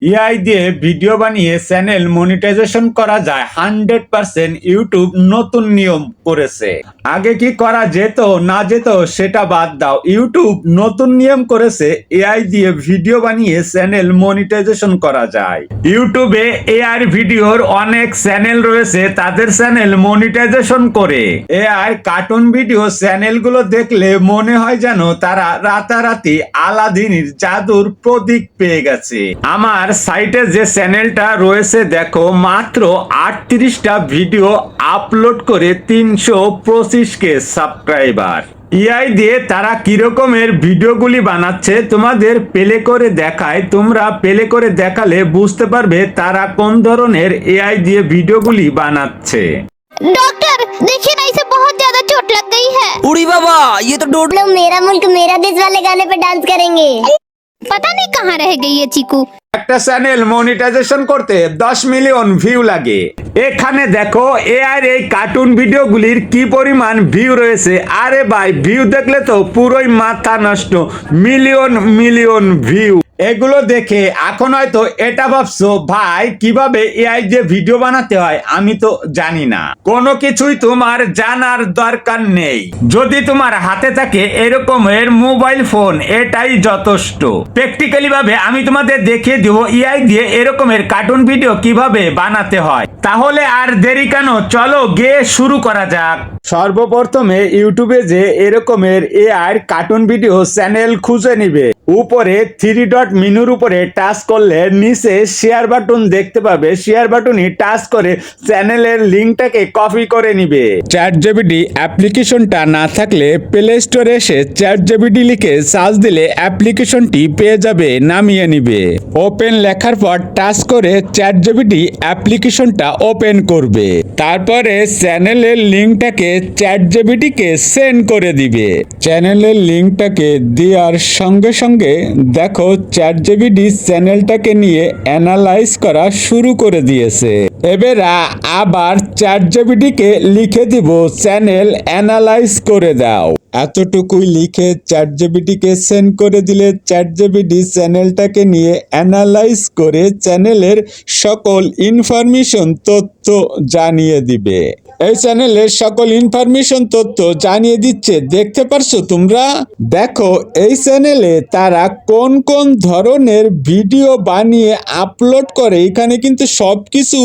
AI দিয়ে video বানিয়ে channel monetization করা যায় 100%। ইউটিউব নতুন নিয়ম করেছে। আগে কি করা যেত না যেত সেটা বাদ দাও, ইউটিউব নতুন নিয়ম করেছে এআই দিয়ে ভিডিও বানিয়ে চ্যানেল মনিটাইজেশন করা যায়। ইউটিউবে এআই ভিডিওর অনেক চ্যানেল রয়েছে, তাদের চ্যানেল মনিটাইজেশন করে। এআই কার্টুন ভিডিও চ্যানেলগুলো দেখলে মনে হয় যেন তারা রাতারাতি আলাদিনের জাদুর প্রতীক পেয়ে গেছে। আমার সাইটে যে চ্যানেলটা রয়েছে দেখো, মাত্র 38টা ভিডিও আপলোড করে 325K সাবস্ক্রাইবার। এআই দিয়ে তারা কিরকমের ভিডিওগুলি বানাচ্ছে তোমাদের প্লে করে দেখায়। তোমরা প্লে করে দেখালে বুঝতে পারবে তারা কোন ধরনের এআই দিয়ে ভিডিওগুলি বানাচ্ছে। डॉक्टर देखिए ना, इसे बहुत ज्यादा चोट लग गई है। उड़ी बाबा, ये तो डोड लोग मेरा मुल्क मेरा देश वाले गाने पे डांस करेंगे। पता नहीं कहाँ रह गई ये चीकू। একটা চ্যানেল মনিটাইজেশন করতে 10 মিলিয়ন ভিউ লাগে। এখানে দেখো এআই এই কার্টুন ভিডিওগুলির কি পরিমাণ ভিউ রয়েছে। আরে ভাই, ভিউ দেখলে তো পুরোই মাথা নষ্ট, মিলিয়ন মিলিয়ন ভিউ। এগুলো দেখে এখন হয়তো এটা ভাবছো, ভাই কিভাবে এআই দিয়ে ভিডিও বানাতে হয় আমি তো জানি না। কোনো কিছুই তোমার জানার দরকার নেই। যদি তোমার হাতে থাকে এরকমের মোবাইল ফোন, এটাই যথেষ্ট। প্র্যাকটিক্যালি ভাবে আমি তোমাদের দেখিয়ে দিব এআই দিয়ে এরকমের কার্টুন ভিডিও কিভাবে বানাতে হয়। তাহলে আর দেরি কেন, চলো গিয়ে শুরু করা যাক। সর্বপ্রথমে ইউটিউবে যে এরকমের এআই কার্টুন ভিডিও চ্যানেল খুঁজে নিবে। উপরে 3 ডট মেনুর উপরে টাচ করলে নিচে শেয়ার বাটন দেখতে পাবে। শেয়ার বাটনে টাচ করে চ্যানেলের লিংকটাকে কপি করে নিবে। চ্যাটজিপিটি অ্যাপ্লিকেশনটা না থাকলে প্লে স্টোরে এসে চ্যাটজিপিটি লিখে সার্চ দিলে অ্যাপ্লিকেশনটি পেয়ে যাবে, নামিয়ে নিবে। ওপেন লেখার পর টাচ করে চ্যাটজিপিটি অ্যাপ্লিকেশনটা ওপেন করবে। তারপরে চ্যানেলের লিংকটাকে চ্যাটজিপিটিকে সেন্ড করে দিবে। চ্যানেলের লিংকটাকে দেওয়ার সঙ্গে সঙ্গে দেখো চ্যাটজিপিটি চ্যানেলটাকে নিয়ে অ্যানালাইজ করা শুরু করে দিয়েছে। এবার আবার চ্যাটজিপিটিকে লিখে দিব চ্যানেল অ্যানালাইজ করে দাও। এতটুকুই লিখে চ্যাটজিপিটিকে সেন্ড করে দিলে চ্যাটজিপিটি চ্যানেলটাকে নিয়ে অ্যানালাইজ করে চ্যানেলের সকল ইনফরমেশন তথ্য জানিয়ে দিবে। এই চ্যানেলের সকল ইনফরমেশন তথ্য জানিয়ে দিচ্ছে, দেখতে পারছো তোমরা। দেখো এই চ্যানেলে তারা কোন কোন ধরনের ভিডিও বানিয়ে আপলোড করে, এখানে কিন্তু সবকিছু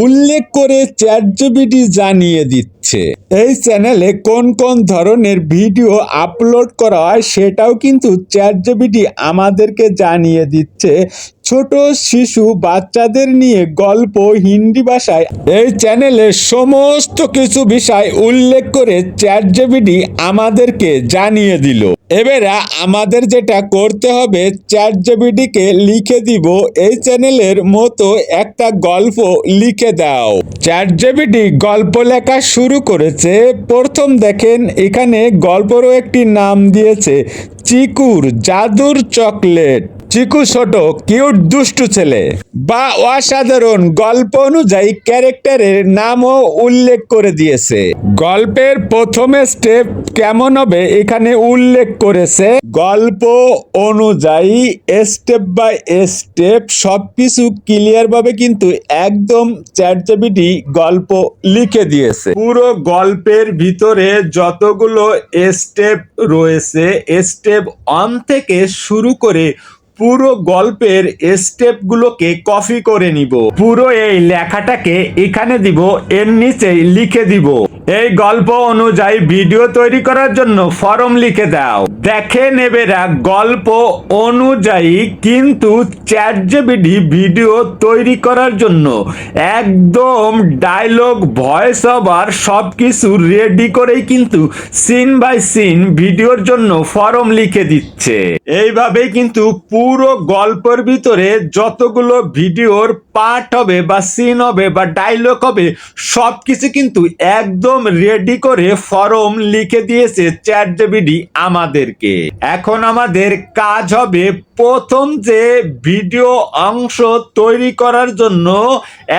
উল্লেখ করে চ্যাটজিপিটি জানিয়ে দিচ্ছে। এই চ্যানেলে কোন কোন ধরনের ভিডিও আপলোড করা হয় সেটাও কিন্তু চ্যাটজিপিটি আমাদেরকে জানিয়ে দিচ্ছে। ছোট শিশু বাচ্চাদের নিয়ে গল্প হিন্দি ভাষায় এই চ্যানেলে সমস্ত কিছু বিষয় উল্লেখ করে চ্যাটজিপিটি আমাদেরকে জানিয়ে দিল। এবারে আমাদের যেটা করতে হবে, চ্যাটজিপিটিকে লিখে দিব এই চ্যানেলের মতো একটা গল্প লিখে দাও। চ্যাটজিপিটি গল্প লেখা শুরু করেছে। প্রথম দেখেন এখানে গল্পেরও একটি নাম দিয়েছে, চিকুর জাদুর চকলেট। চিকু ছোট কিউট দুষ্টু ছেলে বা অসাধারণ গল্প অনুযায়ী ক্যারেক্টারের নামও উল্লেখ করে দিয়েছে। গল্পের প্রথম স্টেপ কেমন হবে এখানে উল্লেখ করেছে। গল্প অনুযায়ী স্টেপ বাই স্টেপ সবকিছু ক্লিয়ার ভাবে কিন্তু একদম চ্যাটজিপিটি গল্প লিখে দিয়েছে। পুরো গল্পের ভিতরে যতগুলো স্টেপ রয়েছে, স্টেপ 1 থেকে শুরু করে পুরো গল্পের স্টেপগুলোকে কপি করে নিব। পুরো এই লেখাটাকে এখানে দিব, এর নিচেই লিখে দিব এই গল্প অনুযায়ী ভিডিও তৈরি করার জন্য ফরম লিখে দাও। দেখে নেবেরা গল্প অনুযায়ী কিন্তু চ্যাটজিপিটি ভিডিও তৈরি করার জন্য একদম ডায়লগ ভয়েস ওভার সবকিছু রেডি করেই কিন্তু সিন বাই সিন ভিডিওর জন্য ফরম লিখে দিচ্ছে। এইভাবেই কিন্তু পুরো গল্পের ভিতরে যতগুলো ভিডিওর পার্ট হবে বা সিন হবে বা ডায়লগ হবে সবকিছু কিন্তু একদম রেডি করে ফরম লিখে দিয়েছে চ্যাটজিপিটি আমাদেরকে। এখন আমাদের কাজ হবে প্রথম যে ভিডিও অংশ তৈরি করার জন্য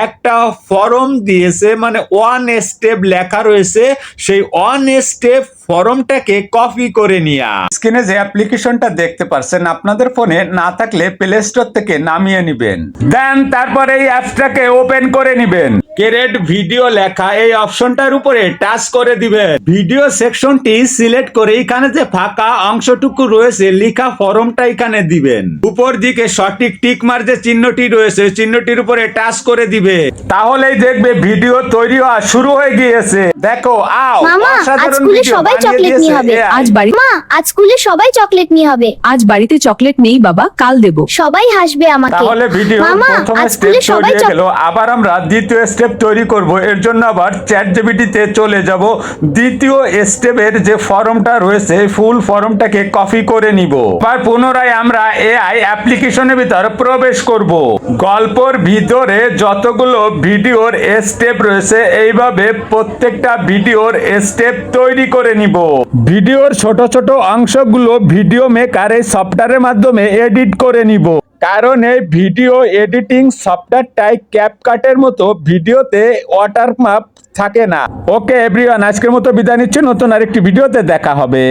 একটা ফরম দিয়েছে, মানে ওয়ান স্টেপ লেখা রয়েছে, সেই ওয়ান স্টেপ ফরমটাকে কপি করে নিয়া স্ক্রিনে যে অ্যাপ্লিকেশনটা দেখতে পাচ্ছেন আপনাদের ফোনে না থাকলে প্লে স্টোর থেকে নামিয়ে নেবেন, দেন তারপরে এই অ্যাপসটাকে ওপেন করে নেবেন। ক্রিয়েট ভিডিও লেখা এই অপশনটার উপরে টাচ করে দিবেন। ভিডিও সেকশনটি সিলেক্ট করে এখানে যে ফাঁকা অংশটুকু রয়েছে লেখা ফরমটা এখানে দিবেন। উপর দিকে সঠিক টিক মার যে চিহ্নটি রয়েছে চিহ্নটির উপরে টাচ করে দিবে, তাহলেই দেখবে ভিডিও তৈরি হওয়া শুরু হয়ে গিয়েছে। দেখো আও মামা আজ অসাধারণ স্কুলে ভিডিও সবাই বানিয়ে চকলেট নিয়ে দিয়েছে হবে। AI। আজ বাড়ি মা আজ স্কুলে সবাই চকলেট নিয়ে হবে। আজ বাড়িতে চকলেট নেই বাবা, কাল দেব। সবাই হাসবে আমাকে। তাহলে ভিডিও মামা প্রথম আজ স্টেপ স্কুলে তৈরি সবাই হয়ে গেল, আবার আমরা দ্বিতীয় স্টেপ তৈরি করব। এর জন্য আবার চ্যাটজিপিটিতে চলে যাব। দ্বিতীয় স্টেপের যে ফর্মটা রয়েছে ফুল ফর্মটাকে কপি করে নিব। আবার পুনরায় আমরা এআই অ্যাপ্লিকেশনের ভিতর প্রবেশ করব। গল্পের ভিতরে যতগুলো ভিডিওর স্টেপ রয়েছে এইভাবে প্রত্যেকটা ভিডিওর স্টেপ তৈরি করে নিব। ভিডিওর ছোট ছোট অংশগুলো ভিডিও মেকার এই সফটওয়্যারের মাধ্যমে এডিট করে নিব, কারণ এই ভিডিও এডিটিং সফটওয়্যারটাই ক্যাপকাটের মতো ভিডিওতে ওয়াটারমার্ক থাকে না। ওকে এভরিওয়ান, আজকের মতো বিদায় নিচ্ছি, নতুন আরেকটি ভিডিওতে দেখা হবে।